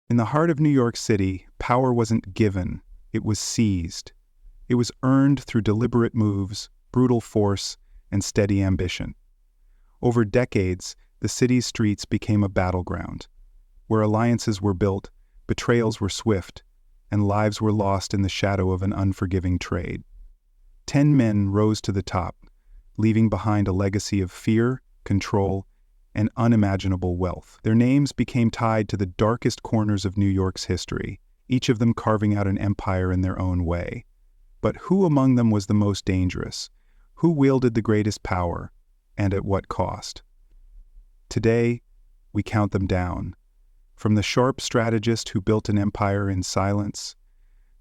In the heart of New York City, power wasn't given, it was seized. It was earned through deliberate moves, brutal force, and steady ambition. Over decades, the city's streets became a battleground, where alliances were built, betrayals were swift, and lives were lost in the shadow of an unforgiving trade. 10 men rose to the top, leaving behind a legacy of fear, control, and unimaginable wealth. Their names became tied to the darkest corners of New York's history, each of them carving out an empire in their own way. But who among them was the most dangerous? Who wielded the greatest power, and at what cost? Today, we count them down. From the sharp strategist who built an empire in silence,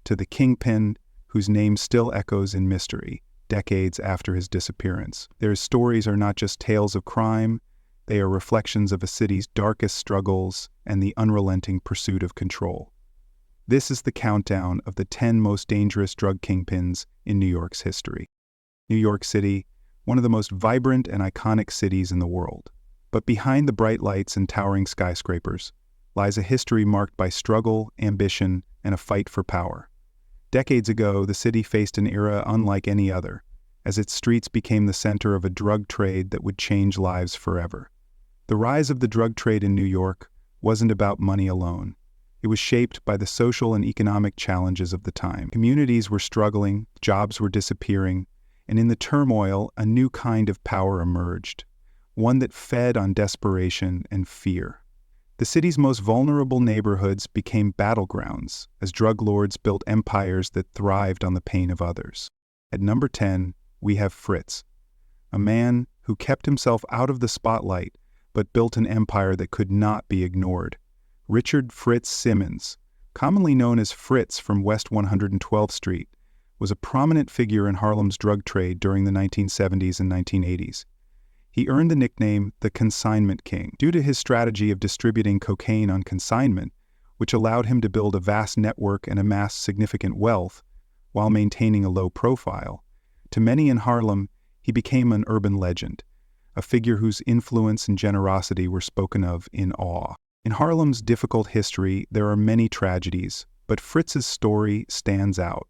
to the kingpin whose name still echoes in mystery, decades after his disappearance. Their stories are not just tales of crime, they are reflections of a city's darkest struggles and the unrelenting pursuit of control. This is the countdown of the 10 most dangerous drug kingpins in New York's history. New York City, one of the most vibrant and iconic cities in the world. But behind the bright lights and towering skyscrapers lies a history marked by struggle, ambition, and a fight for power. Decades ago, the city faced an era unlike any other, as its streets became the center of a drug trade that would change lives forever. The rise of the drug trade in New York wasn't about money alone. It was shaped by the social and economic challenges of the time. Communities were struggling, jobs were disappearing, and in the turmoil, a new kind of power emerged, one that fed on desperation and fear. The city's most vulnerable neighborhoods became battlegrounds as drug lords built empires that thrived on the pain of others. At number 10, we have Fritz, a man who kept himself out of the spotlight but built an empire that could not be ignored. Richard Fritz Simmons, commonly known as Fritz from West 112th Street, was a prominent figure in Harlem's drug trade during the 1970s and 1980s. He earned the nickname the Consignment King due to his strategy of distributing cocaine on consignment, which allowed him to build a vast network and amass significant wealth while maintaining a low profile. To many in Harlem, he became an urban legend, a figure whose influence and generosity were spoken of in awe. In Harlem's difficult history, there are many tragedies, but Fritz's story stands out.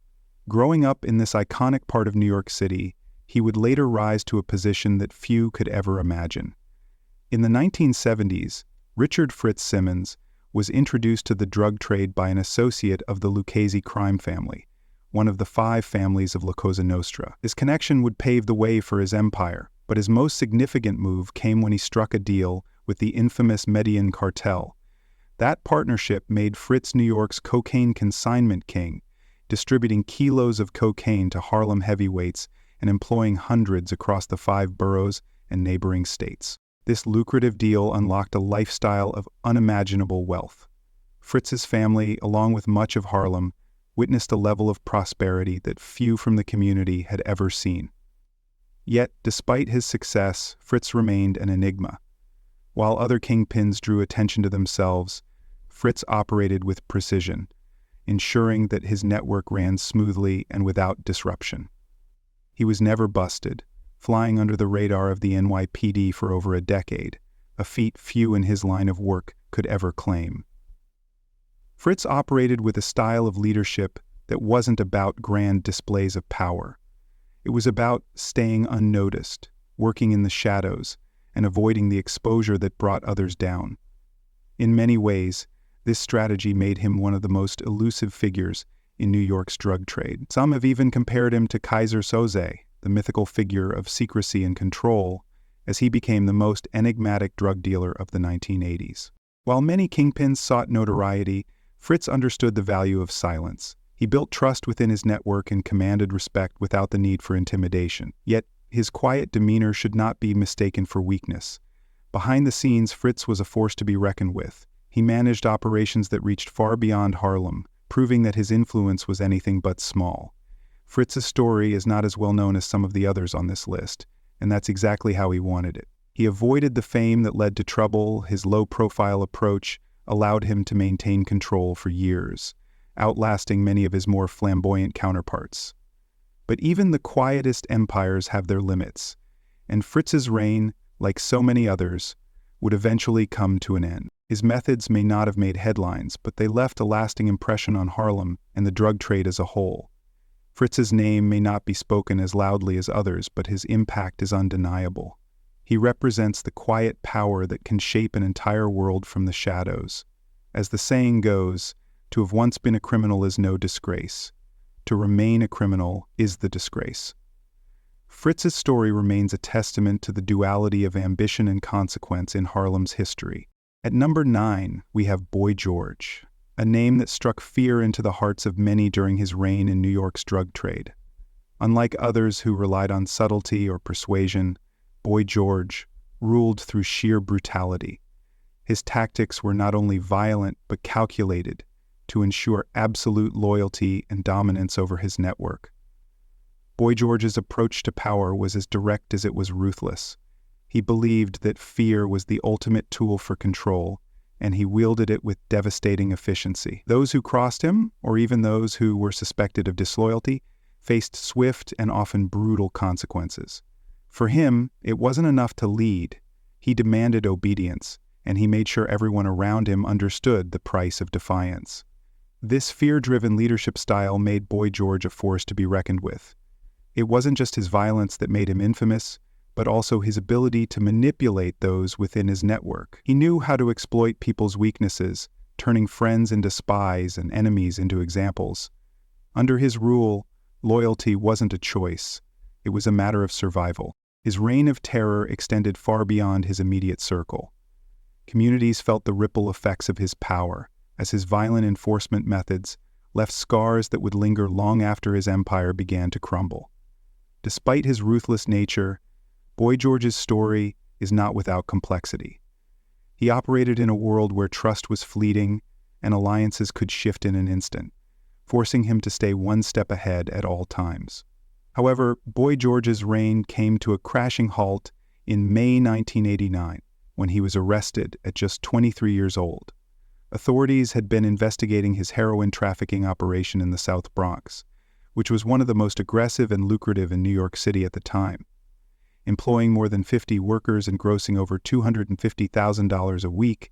Growing up in this iconic part of New York City, he would later rise to a position that few could ever imagine. In the 1970s, Richard Fritz Simmons was introduced to the drug trade by an associate of the Lucchese crime family, one of the 5 families of La Cosa Nostra. His connection would pave the way for his empire, but his most significant move came when he struck a deal with the infamous Medellín Cartel. That partnership made Fritz New York's cocaine consignment king, distributing kilos of cocaine to Harlem heavyweights and employing hundreds across the 5 boroughs and neighboring states. This lucrative deal unlocked a lifestyle of unimaginable wealth. Fritz's family, along with much of Harlem, witnessed a level of prosperity that few from the community had ever seen. Yet, despite his success, Fritz remained an enigma. While other kingpins drew attention to themselves, Fritz operated with precision, ensuring that his network ran smoothly and without disruption. He was never busted, flying under the radar of the NYPD for over a decade, a feat few in his line of work could ever claim. Fritz operated with a style of leadership that wasn't about grand displays of power. It was about staying unnoticed, working in the shadows, and avoiding the exposure that brought others down. In many ways, this strategy made him one of the most elusive figures in New York's drug trade. Some have even compared him to Kaiser Soze, the mythical figure of secrecy and control, as he became the most enigmatic drug dealer of the 1980s. While many kingpins sought notoriety, Fritz understood the value of silence. He built trust within his network and commanded respect without the need for intimidation. Yet, his quiet demeanor should not be mistaken for weakness. Behind the scenes, Fritz was a force to be reckoned with. He managed operations that reached far beyond Harlem, proving that his influence was anything but small. Fritz's story is not as well known as some of the others on this list, and that's exactly how he wanted it. He avoided the fame that led to trouble. His low-profile approach allowed him to maintain control for years, outlasting many of his more flamboyant counterparts. But even the quietest empires have their limits, and Fritz's reign, like so many others, would eventually come to an end. His methods may not have made headlines, but they left a lasting impression on Harlem and the drug trade as a whole. Fritz's name may not be spoken as loudly as others, but his impact is undeniable. He represents the quiet power that can shape an entire world from the shadows. As the saying goes, to have once been a criminal is no disgrace. To remain a criminal is the disgrace. Fritz's story remains a testament to the duality of ambition and consequence in Harlem's history. At number 9, we have Boy George, a name that struck fear into the hearts of many during his reign in New York's drug trade. Unlike others who relied on subtlety or persuasion, Boy George ruled through sheer brutality. His tactics were not only violent but calculated to ensure absolute loyalty and dominance over his network. Boy George's approach to power was as direct as it was ruthless. He believed that fear was the ultimate tool for control, and he wielded it with devastating efficiency. Those who crossed him, or even those who were suspected of disloyalty, faced swift and often brutal consequences. For him, it wasn't enough to lead. He demanded obedience, and he made sure everyone around him understood the price of defiance. This fear-driven leadership style made Boy George a force to be reckoned with. It wasn't just his violence that made him infamous, but also his ability to manipulate those within his network. He knew how to exploit people's weaknesses, turning friends into spies and enemies into examples. Under his rule, loyalty wasn't a choice. It was a matter of survival. His reign of terror extended far beyond his immediate circle. Communities felt the ripple effects of his power, as his violent enforcement methods left scars that would linger long after his empire began to crumble. Despite his ruthless nature, Boy George's story is not without complexity. He operated in a world where trust was fleeting and alliances could shift in an instant, forcing him to stay one step ahead at all times. However, Boy George's reign came to a crashing halt in May 1989, when he was arrested at just 23 years old. Authorities had been investigating his heroin trafficking operation in the South Bronx, which was one of the most aggressive and lucrative in New York City at the time. Employing more than 50 workers and grossing over $250,000 a week,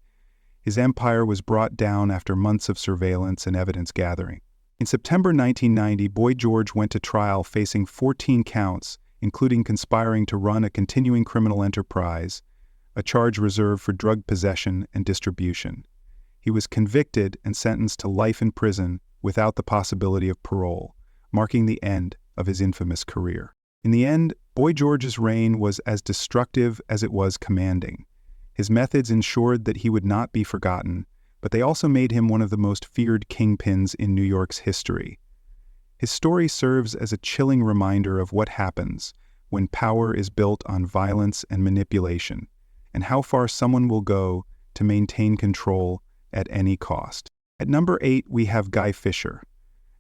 his empire was brought down after months of surveillance and evidence gathering. In September 1990, Boy George went to trial facing 14 counts, including conspiring to run a continuing criminal enterprise, a charge reserved for drug possession and distribution. He was convicted and sentenced to life in prison without the possibility of parole, marking the end of his infamous career. In the end, Boy George's reign was as destructive as it was commanding. His methods ensured that he would not be forgotten, but they also made him one of the most feared kingpins in New York's history. His story serves as a chilling reminder of what happens when power is built on violence and manipulation, and how far someone will go to maintain control at any cost. At number 8, we have Guy Fisher,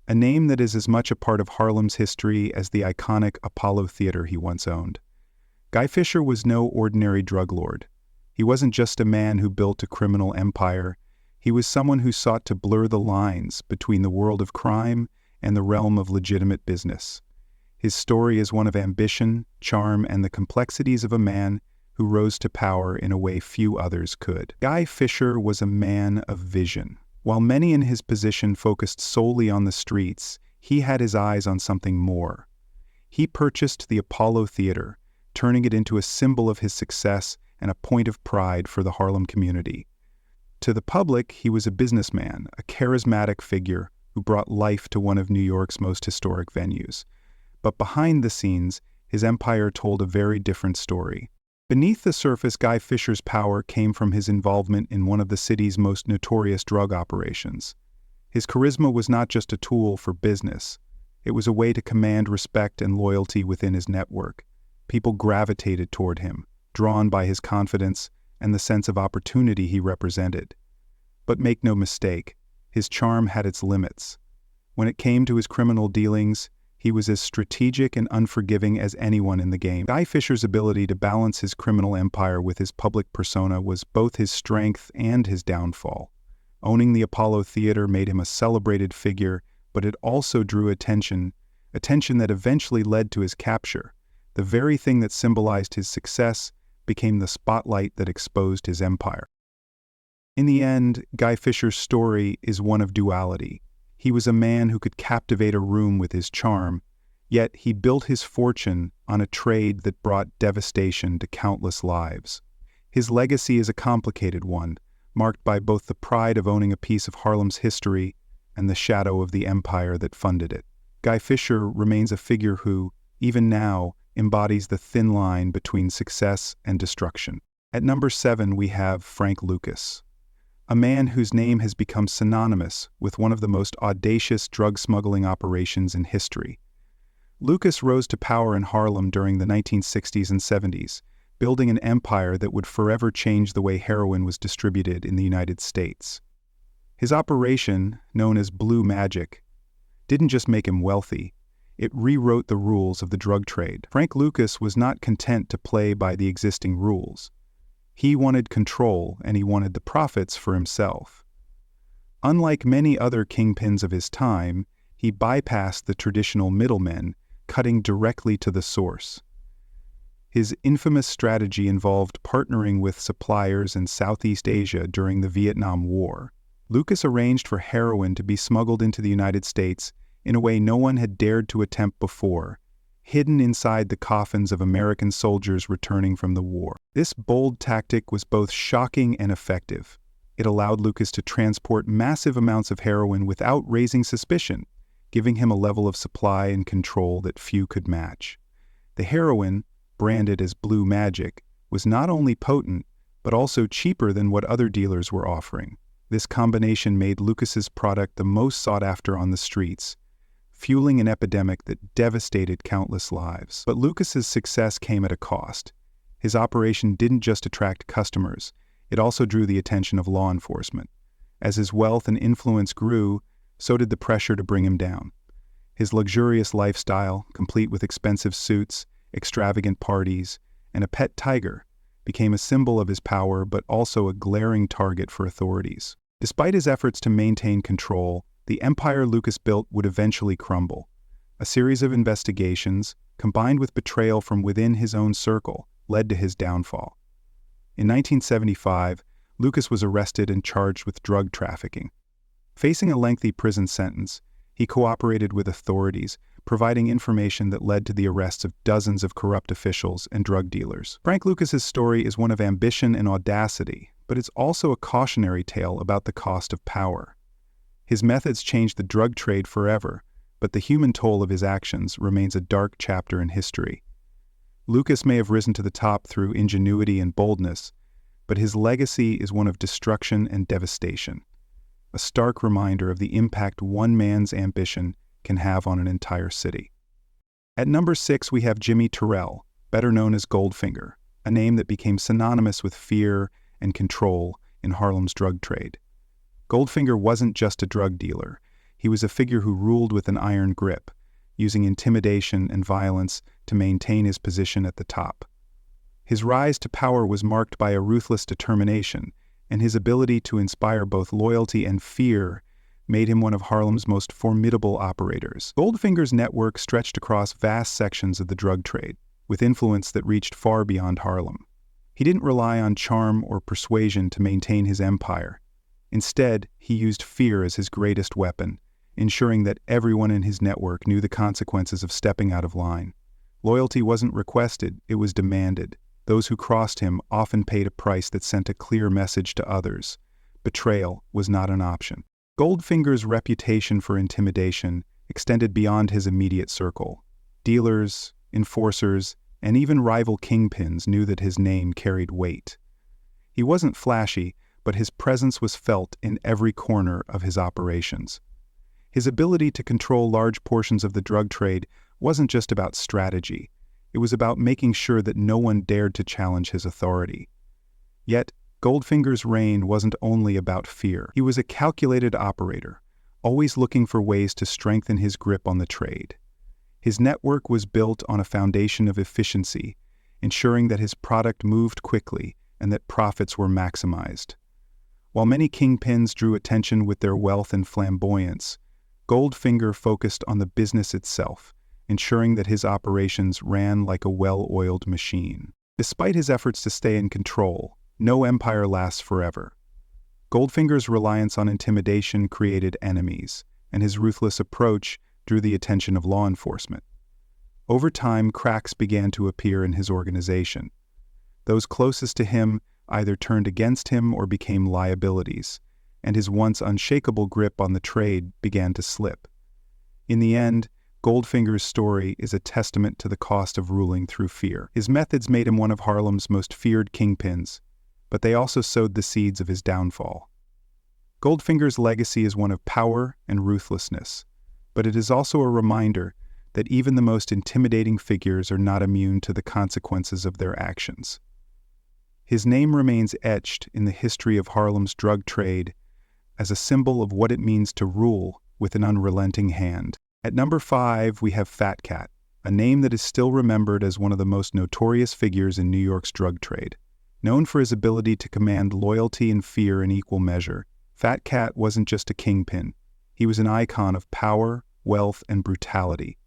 a name that is as much a part of Harlem's history as the iconic Apollo Theater he once owned. Guy Fisher was no ordinary drug lord. He wasn't just a man who built a criminal empire. He was someone who sought to blur the lines between the world of crime and the realm of legitimate business. His story is one of ambition, charm, and the complexities of a man who rose to power in a way few others could. Guy Fisher was a man of vision. While many in his position focused solely on the streets, he had his eyes on something more. He purchased the Apollo Theater, turning it into a symbol of his success and a point of pride for the Harlem community. To the public, he was a businessman, a charismatic figure who brought life to one of New York's most historic venues. But behind the scenes, his empire told a very different story. Beneath the surface, Guy Fisher's power came from his involvement in one of the city's most notorious drug operations. His charisma was not just a tool for business. It was a way to command respect and loyalty within his network. People gravitated toward him, drawn by his confidence and the sense of opportunity he represented. But make no mistake, his charm had its limits. When it came to his criminal dealings, he was as strategic and unforgiving as anyone in the game. Guy Fisher's ability to balance his criminal empire with his public persona was both his strength and his downfall. Owning the Apollo Theater made him a celebrated figure, but it also drew attention that eventually led to his capture. The very thing that symbolized his success became the spotlight that exposed his empire. In the end, Guy Fisher's story is one of duality. He was a man who could captivate a room with his charm, yet he built his fortune on a trade that brought devastation to countless lives. His legacy is a complicated one, marked by both the pride of owning a piece of Harlem's history and the shadow of the empire that funded it. Guy Fisher remains a figure who, even now, embodies the thin line between success and destruction. At number 7, we have Frank Lucas, a man whose name has become synonymous with one of the most audacious drug smuggling operations in history. Lucas rose to power in Harlem during the 1960s and 70s, building an empire that would forever change the way heroin was distributed in the United States. His operation, known as Blue Magic, didn't just make him wealthy, it rewrote the rules of the drug trade. Frank Lucas was not content to play by the existing rules. He wanted control, and he wanted the profits for himself. Unlike many other kingpins of his time, he bypassed the traditional middlemen, cutting directly to the source. His infamous strategy involved partnering with suppliers in Southeast Asia during the Vietnam War. Lucas arranged for heroin to be smuggled into the United States in a way no one had dared to attempt before, hidden inside the coffins of American soldiers returning from the war. This bold tactic was both shocking and effective. It allowed Lucas to transport massive amounts of heroin without raising suspicion, giving him a level of supply and control that few could match. The heroin, branded as Blue Magic, was not only potent, but also cheaper than what other dealers were offering. This combination made Lucas's product the most sought after on the streets, fueling an epidemic that devastated countless lives. But Lucas's success came at a cost. His operation didn't just attract customers, it also drew the attention of law enforcement. As his wealth and influence grew, so did the pressure to bring him down. His luxurious lifestyle, complete with expensive suits, extravagant parties, and a pet tiger, became a symbol of his power but also a glaring target for authorities. Despite his efforts to maintain control, the empire Lucas built would eventually crumble. A series of investigations, combined with betrayal from within his own circle, led to his downfall. In 1975, Lucas was arrested and charged with drug trafficking. Facing a lengthy prison sentence, he cooperated with authorities, providing information that led to the arrests of dozens of corrupt officials and drug dealers. Frank Lucas's story is one of ambition and audacity, but it's also a cautionary tale about the cost of power. His methods changed the drug trade forever, but the human toll of his actions remains a dark chapter in history. Lucas may have risen to the top through ingenuity and boldness, but his legacy is one of destruction and devastation, a stark reminder of the impact one man's ambition can have on an entire city. At number 6, we have Jimmy Terrell, better known as Goldfinger, a name that became synonymous with fear and control in Harlem's drug trade. Goldfinger wasn't just a drug dealer. He was a figure who ruled with an iron grip, using intimidation and violence to maintain his position at the top. His rise to power was marked by a ruthless determination, and his ability to inspire both loyalty and fear made him one of Harlem's most formidable operators. Goldfinger's network stretched across vast sections of the drug trade, with influence that reached far beyond Harlem. He didn't rely on charm or persuasion to maintain his empire. Instead, he used fear as his greatest weapon, ensuring that everyone in his network knew the consequences of stepping out of line. Loyalty wasn't requested, it was demanded. Those who crossed him often paid a price that sent a clear message to others. Betrayal was not an option. Goldfinger's reputation for intimidation extended beyond his immediate circle. Dealers, enforcers, and even rival kingpins knew that his name carried weight. He wasn't flashy, but his presence was felt in every corner of his operations. His ability to control large portions of the drug trade wasn't just about strategy. It was about making sure that no one dared to challenge his authority. Yet, Goldfinger's reign wasn't only about fear. He was a calculated operator, always looking for ways to strengthen his grip on the trade. His network was built on a foundation of efficiency, ensuring that his product moved quickly and that profits were maximized. While many kingpins drew attention with their wealth and flamboyance, Goldfinger focused on the business itself, ensuring that his operations ran like a well-oiled machine. Despite his efforts to stay in control, no empire lasts forever. Goldfinger's reliance on intimidation created enemies, and his ruthless approach drew the attention of law enforcement. Over time, cracks began to appear in his organization. Those closest to him either turned against him or became liabilities, and his once unshakable grip on the trade began to slip. In the end, Goldfinger's story is a testament to the cost of ruling through fear. His methods made him one of Harlem's most feared kingpins, but they also sowed the seeds of his downfall. Goldfinger's legacy is one of power and ruthlessness, but it is also a reminder that even the most intimidating figures are not immune to the consequences of their actions. His name remains etched in the history of Harlem's drug trade as a symbol of what it means to rule with an unrelenting hand. At number 5, we have Fat Cat, a name that is still remembered as one of the most notorious figures in New York's drug trade. Known for his ability to command loyalty and fear in equal measure, Fat Cat wasn't just a kingpin. He was an icon of power, wealth, and brutality.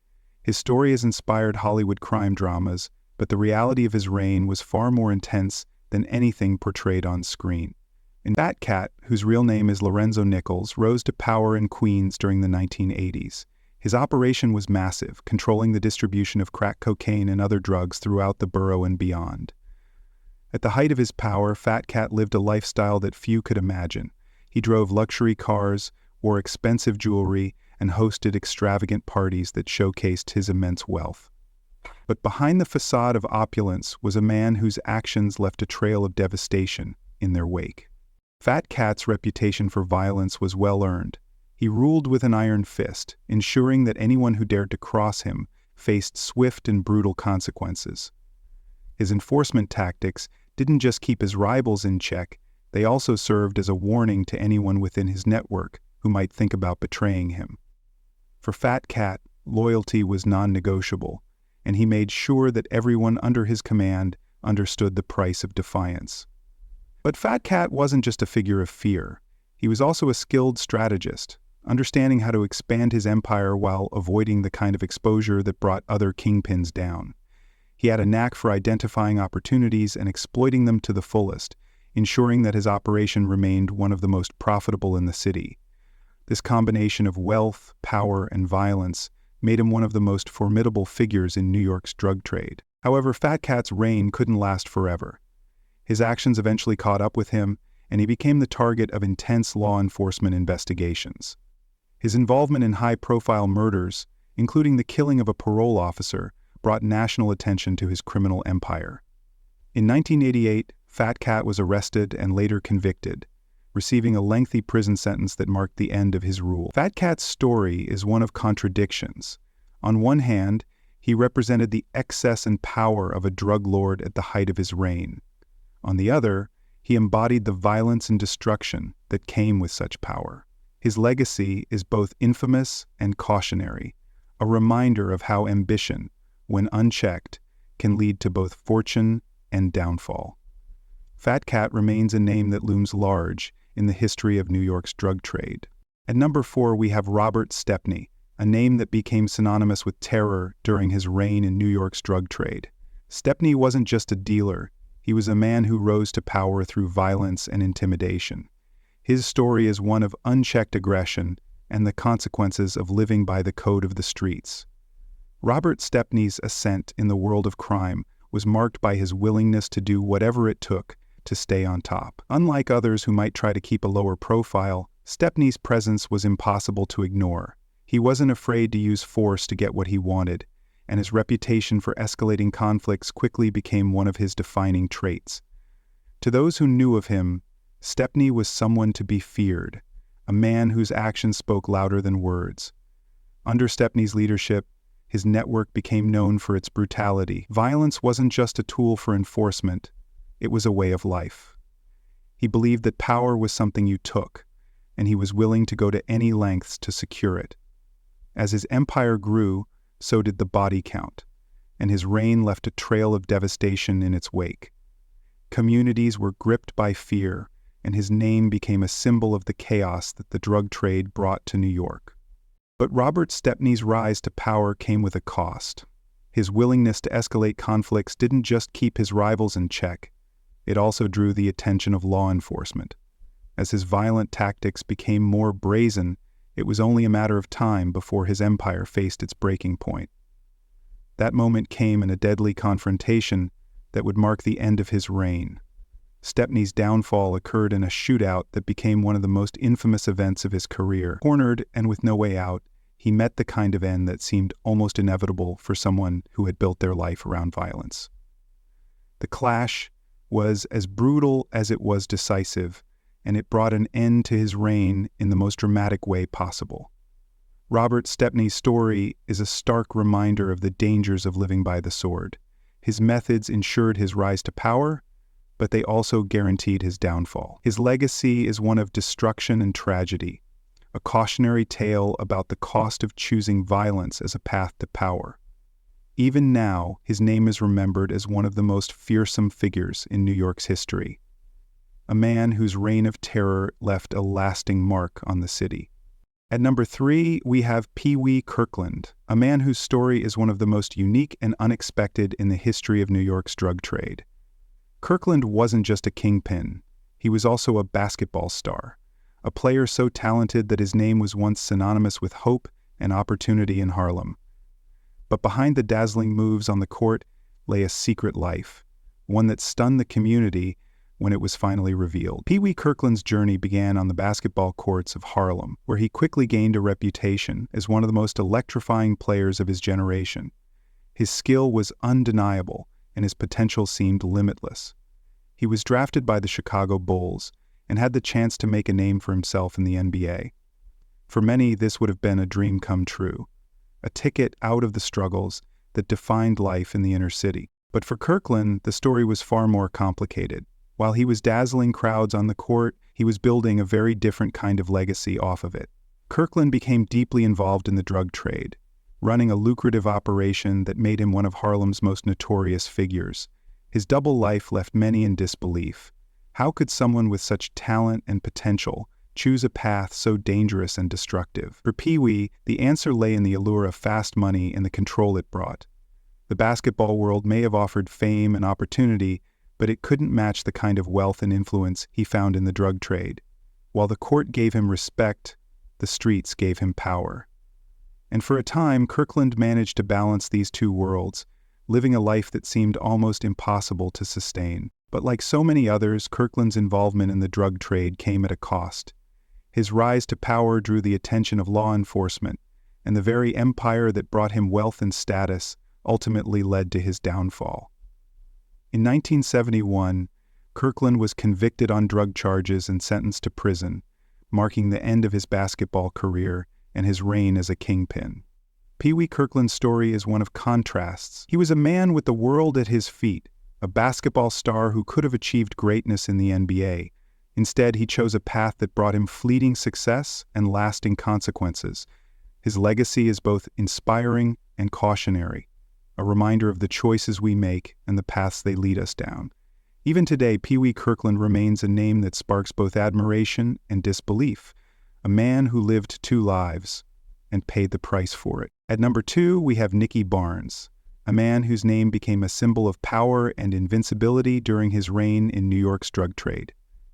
His story has inspired Hollywood crime dramas, but the reality of his reign was far more intense than anything portrayed on screen. And Fat Cat, whose real name is Lorenzo Nichols, rose to power in Queens during the 1980s. His operation was massive, controlling the distribution of crack cocaine and other drugs throughout the borough and beyond. At the height of his power, Fat Cat lived a lifestyle that few could imagine. He drove luxury cars, wore expensive jewelry, and hosted extravagant parties that showcased his immense wealth. But behind the facade of opulence was a man whose actions left a trail of devastation in their wake. Fat Cat's reputation for violence was well earned. He ruled with an iron fist, ensuring that anyone who dared to cross him faced swift and brutal consequences. His enforcement tactics didn't just keep his rivals in check, they also served as a warning to anyone within his network who might think about betraying him. For Fat Cat, loyalty was non-negotiable, and he made sure that everyone under his command understood the price of defiance. But Fat Cat wasn't just a figure of fear. He was also a skilled strategist, understanding how to expand his empire while avoiding the kind of exposure that brought other kingpins down. He had a knack for identifying opportunities and exploiting them to the fullest, ensuring that his operation remained one of the most profitable in the city. This combination of wealth, power, and violence made him one of the most formidable figures in New York's drug trade. However, Fat Cat's reign couldn't last forever. His actions eventually caught up with him, and he became the target of intense law enforcement investigations. His involvement in high-profile murders, including the killing of a parole officer, brought national attention to his criminal empire. In 1988, Fat Cat was arrested and later convicted, receiving a lengthy prison sentence that marked the end of his rule. Fat Cat's story is one of contradictions. On one hand, he represented the excess and power of a drug lord at the height of his reign. On the other, he embodied the violence and destruction that came with such power. His legacy is both infamous and cautionary, a reminder of how ambition, when unchecked, can lead to both fortune and downfall. Fat Cat remains a name that looms large in the history of New York's drug trade. At number 4, we have Robert Stepney, a name that became synonymous with terror during his reign in New York's drug trade. Stepney wasn't just a dealer, he was a man who rose to power through violence and intimidation. His story is one of unchecked aggression and the consequences of living by the code of the streets. Robert Stepney's ascent in the world of crime was marked by his willingness to do whatever it took to stay on top. Unlike others who might try to keep a lower profile, Stepney's presence was impossible to ignore. He wasn't afraid to use force to get what he wanted, and his reputation for escalating conflicts quickly became one of his defining traits. To those who knew of him, Stepney was someone to be feared, a man whose actions spoke louder than words. Under Stepney's leadership, his network became known for its brutality. Violence wasn't just a tool for enforcement, it was a way of life. He believed that power was something you took, and he was willing to go to any lengths to secure it. As his empire grew, so did the body count, and his reign left a trail of devastation in its wake. Communities were gripped by fear, and his name became a symbol of the chaos that the drug trade brought to New York. But Robert Stepney's rise to power came with a cost. His willingness to escalate conflicts didn't just keep his rivals in check, it also drew the attention of law enforcement. As his violent tactics became more brazen, it was only a matter of time before his empire faced its breaking point. That moment came in a deadly confrontation that would mark the end of his reign. Stepney's downfall occurred in a shootout that became one of the most infamous events of his career. Cornered and with no way out, he met the kind of end that seemed almost inevitable for someone who had built their life around violence. The clash was as brutal as it was decisive, and it brought an end to his reign in the most dramatic way possible. Robert Stepney's story is a stark reminder of the dangers of living by the sword. His methods ensured his rise to power, but they also guaranteed his downfall. His legacy is one of destruction and tragedy, a cautionary tale about the cost of choosing violence as a path to power. Even now, his name is remembered as one of the most fearsome figures in New York's history, a man whose reign of terror left a lasting mark on the city. At number 3, we have Wee Kirkland, a man whose story is one of the most unique and unexpected in the history of New York's drug trade. Kirkland wasn't just a kingpin, he was also a basketball star, a player so talented that his name was once synonymous with hope and opportunity in Harlem. But behind the dazzling moves on the court lay a secret life, one that stunned the community when it was finally revealed. Wee Kirkland's journey began on the basketball courts of Harlem, where he quickly gained a reputation as one of the most electrifying players of his generation. His skill was undeniable, and his potential seemed limitless. He was drafted by the Chicago Bulls and had the chance to make a name for himself in the NBA. For many, this would have been a dream come true, a ticket out of the struggles that defined life in the inner city. But for Kirkland, the story was far more complicated. While he was dazzling crowds on the court, he was building a very different kind of legacy off of it. Kirkland became deeply involved in the drug trade, running a lucrative operation that made him one of Harlem's most notorious figures. His double life left many in disbelief. How could someone with such talent and potential choose a path so dangerous and destructive? For Wee, the answer lay in the allure of fast money and the control it brought. The basketball world may have offered fame and opportunity, but it couldn't match the kind of wealth and influence he found in the drug trade. While the court gave him respect, the streets gave him power. And for a time, Kirkland managed to balance these two worlds, living a life that seemed almost impossible to sustain. But like so many others, Kirkland's involvement in the drug trade came at a cost. His rise to power drew the attention of law enforcement, and the very empire that brought him wealth and status ultimately led to his downfall. In 1971, Kirkland was convicted on drug charges and sentenced to prison, marking the end of his basketball career and his reign as a kingpin. Wee Kirkland's story is one of contrasts. He was a man with the world at his feet, a basketball star who could have achieved greatness in the NBA. Instead, he chose a path that brought him fleeting success and lasting consequences. His legacy is both inspiring and cautionary, a reminder of the choices we make and the paths they lead us down. Even today, Wee Kirkland remains a name that sparks both admiration and disbelief, a man who lived two lives and paid the price for it. At number 2, we have Nicky Barnes, a man whose name became a symbol of power and invincibility during his reign in New York's drug trade.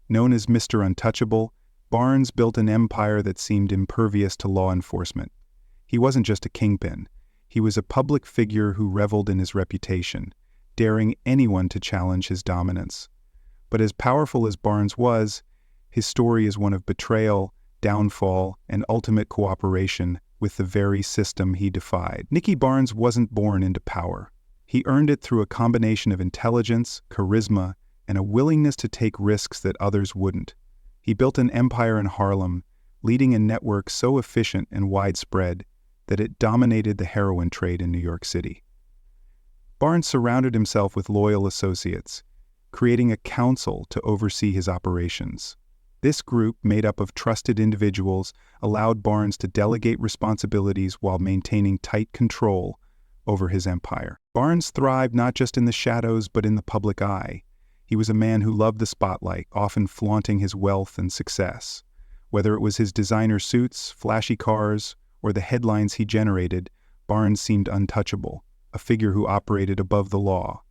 Known as Mr. Untouchable, Barnes built an empire that seemed impervious to law enforcement. He wasn't just a kingpin. He was a public figure who reveled in his reputation, daring anyone to challenge his dominance. But as powerful as Barnes was, his story is one of betrayal, downfall, and ultimate cooperation with the very system he defied. Nicky Barnes wasn't born into power. He earned it through a combination of intelligence, charisma, and a willingness to take risks that others wouldn't. He built an empire in Harlem, leading a network so efficient and widespread that it dominated the heroin trade in New York City. Barnes surrounded himself with loyal associates, creating a council to oversee his operations. This group, made up of trusted individuals, allowed Barnes to delegate responsibilities while maintaining tight control over his empire. Barnes thrived not just in the shadows but in the public eye. He was a man who loved the spotlight, often flaunting his wealth and success. Whether it was his designer suits, flashy cars, or the headlines he generated, Barnes seemed untouchable, a figure who operated above the law.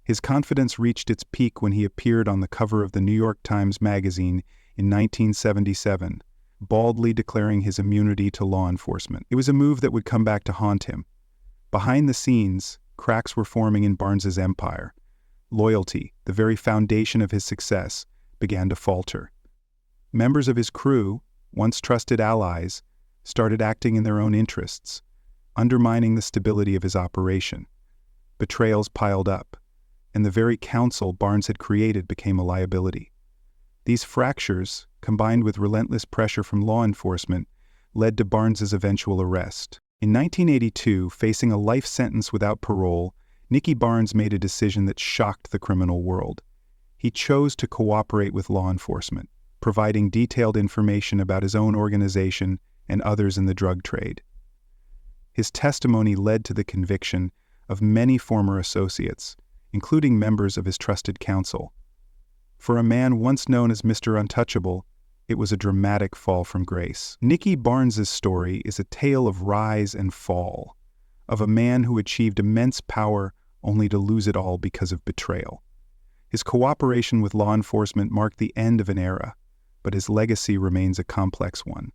His confidence reached its peak when he appeared on the cover of the New York Times Magazine in 1977, baldly declaring his immunity to law enforcement. It was a move that would come back to haunt him. Behind the scenes, cracks were forming in Barnes's empire. Loyalty, the very foundation of his success, began to falter. Members of his crew, once trusted allies, started acting in their own interests, undermining the stability of his operation. Betrayals piled up, and the very council Barnes had created became a liability. These fractures, combined with relentless pressure from law enforcement, led to Barnes's eventual arrest. In 1982, facing a life sentence without parole, Nicky Barnes made a decision that shocked the criminal world. He chose to cooperate with law enforcement, providing detailed information about his own organization and others in the drug trade. His testimony led to the conviction of many former associates, including members of his trusted counsel. For a man once known as Mr. Untouchable, it was a dramatic fall from grace. Nicky Barnes's story is a tale of rise and fall, of a man who achieved immense power only to lose it all because of betrayal. His cooperation with law enforcement marked the end of an era, but his legacy remains a complex one.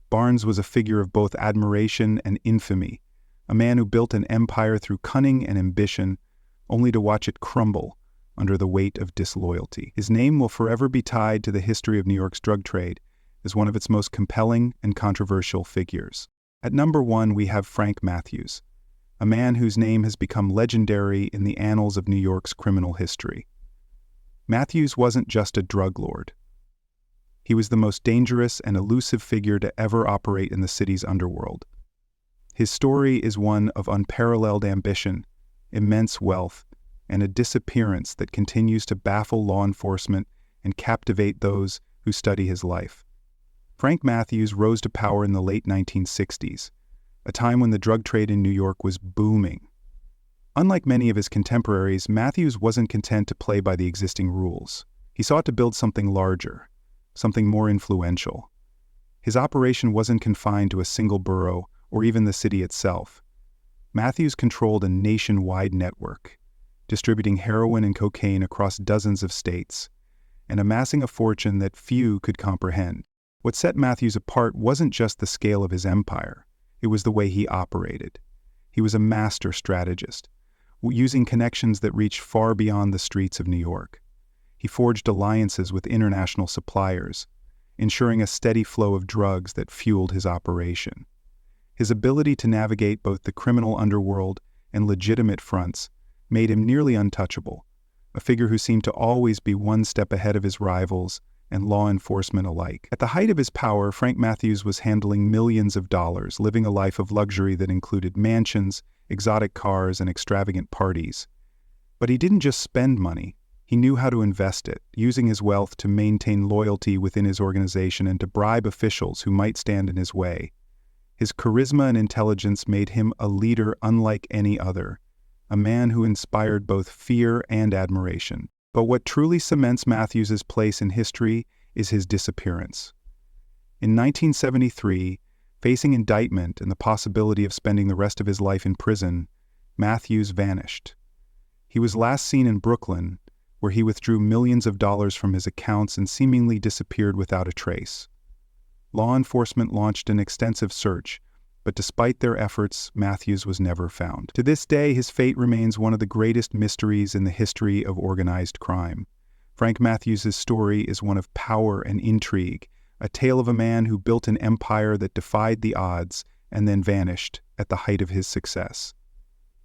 Barnes was a figure of both admiration and infamy, a man who built an empire through cunning and ambition, only to watch it crumble under the weight of disloyalty. His name will forever be tied to the history of New York's drug trade as one of its most compelling and controversial figures. At number 1, we have Frank Mathews, a man whose name has become legendary in the annals of New York's criminal history. Mathews wasn't just a drug lord. He was the most dangerous and elusive figure to ever operate in the city's underworld. His story is one of unparalleled ambition, immense wealth, and a disappearance that continues to baffle law enforcement and captivate those who study his life. Frank Mathews rose to power in the late 1960s, a time when the drug trade in New York was booming. Unlike many of his contemporaries, Mathews wasn't content to play by the existing rules. He sought to build something larger, something more influential. His operation wasn't confined to a single borough or even the city itself. Mathews controlled a nationwide network, distributing heroin and cocaine across dozens of states, and amassing a fortune that few could comprehend. What set Mathews apart wasn't just the scale of his empire, it was the way he operated. He was a master strategist, using connections that reached far beyond the streets of New York. He forged alliances with international suppliers, ensuring a steady flow of drugs that fueled his operation. His ability to navigate both the criminal underworld and legitimate fronts made him nearly untouchable, a figure who seemed to always be one step ahead of his rivals and law enforcement alike. At the height of his power, Frank Mathews was handling millions of dollars, living a life of luxury that included mansions, exotic cars, and extravagant parties. But he didn't just spend money. He knew how to invest it, using his wealth to maintain loyalty within his organization and to bribe officials who might stand in his way. His charisma and intelligence made him a leader unlike any other, a man who inspired both fear and admiration. But what truly cements Mathews's place in history is his disappearance. In 1973, facing indictment and the possibility of spending the rest of his life in prison, Mathews vanished. He was last seen in Brooklyn, where he withdrew millions of dollars from his accounts and seemingly disappeared without a trace. Law enforcement launched an extensive search, but despite their efforts, Mathews was never found. To this day, his fate remains one of the greatest mysteries in the history of organized crime. Frank Mathews's story is one of power and intrigue, a tale of a man who built an empire that defied the odds and then vanished at the height of his success.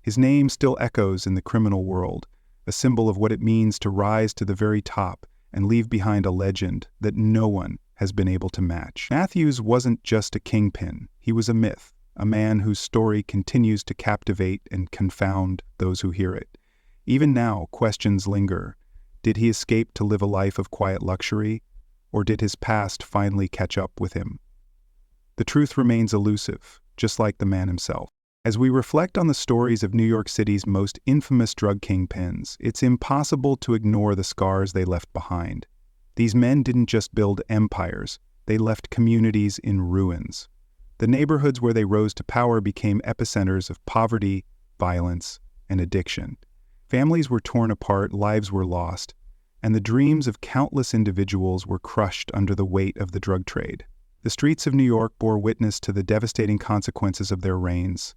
His name still echoes in the criminal world, a symbol of what it means to rise to the very top and leave behind a legend that no one has been able to match. Mathews wasn't just a kingpin, he was a myth, a man whose story continues to captivate and confound those who hear it. Even now, questions linger. Did he escape to live a life of quiet luxury, or did his past finally catch up with him? The truth remains elusive, just like the man himself. As we reflect on the stories of New York City's most infamous drug kingpins, it's impossible to ignore the scars they left behind. These men didn't just build empires, they left communities in ruins. The neighborhoods where they rose to power became epicenters of poverty, violence, and addiction. Families were torn apart, lives were lost, and the dreams of countless individuals were crushed under the weight of the drug trade. The streets of New York bore witness to the devastating consequences of their reigns.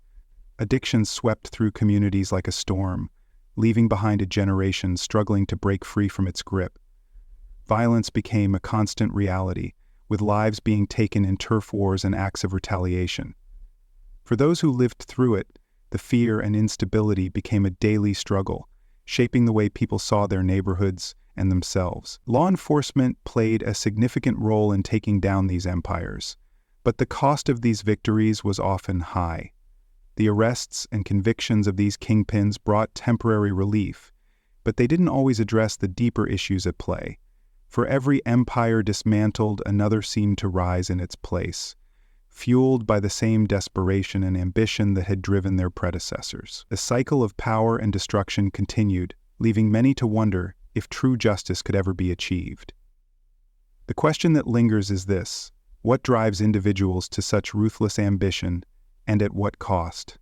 Addiction swept through communities like a storm, leaving behind a generation struggling to break free from its grip. Violence became a constant reality, with lives being taken in turf wars and acts of retaliation. For those who lived through it, the fear and instability became a daily struggle, shaping the way people saw their neighborhoods and themselves. Law enforcement played a significant role in taking down these empires, but the cost of these victories was often high. The arrests and convictions of these kingpins brought temporary relief, but they didn't always address the deeper issues at play. For every empire dismantled, another seemed to rise in its place, fueled by the same desperation and ambition that had driven their predecessors. The cycle of power and destruction continued, leaving many to wonder if true justice could ever be achieved. The question that lingers is this: what drives individuals to such ruthless ambition, and at what cost?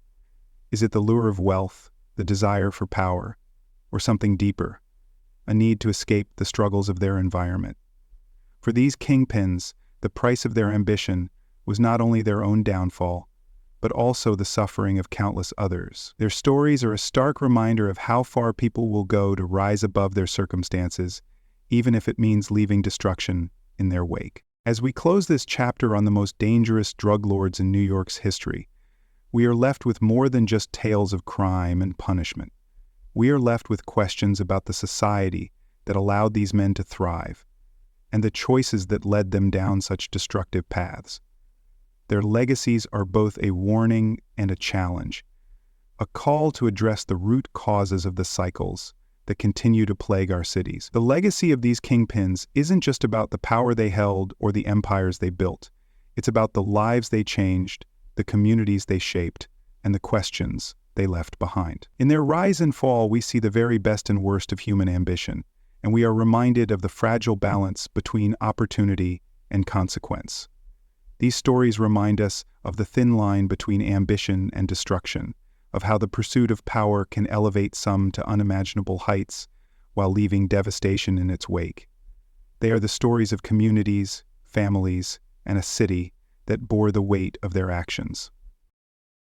Is it the lure of wealth, the desire for power, or something deeper, a need to escape the struggles of their environment? For these kingpins, the price of their ambition was not only their own downfall, but also the suffering of countless others. Their stories are a stark reminder of how far people will go to rise above their circumstances, even if it means leaving destruction in their wake. As we close this chapter on the most dangerous drug lords in New York's history, we are left with more than just tales of crime and punishment. We are left with questions about the society that allowed these men to thrive, and the choices that led them down such destructive paths. Their legacies are both a warning and a challenge, a call to address the root causes of the cycles that continue to plague our cities. The legacy of these kingpins isn't just about the power they held or the empires they built. It's about the lives they changed, the communities they shaped, and the questions they left behind. In their rise and fall, we see the very best and worst of human ambition, and we are reminded of the fragile balance between opportunity and consequence. These stories remind us of the thin line between ambition and destruction, of how the pursuit of power can elevate some to unimaginable heights while leaving devastation in its wake. They are the stories of communities, families, and a city that bore the weight of their actions.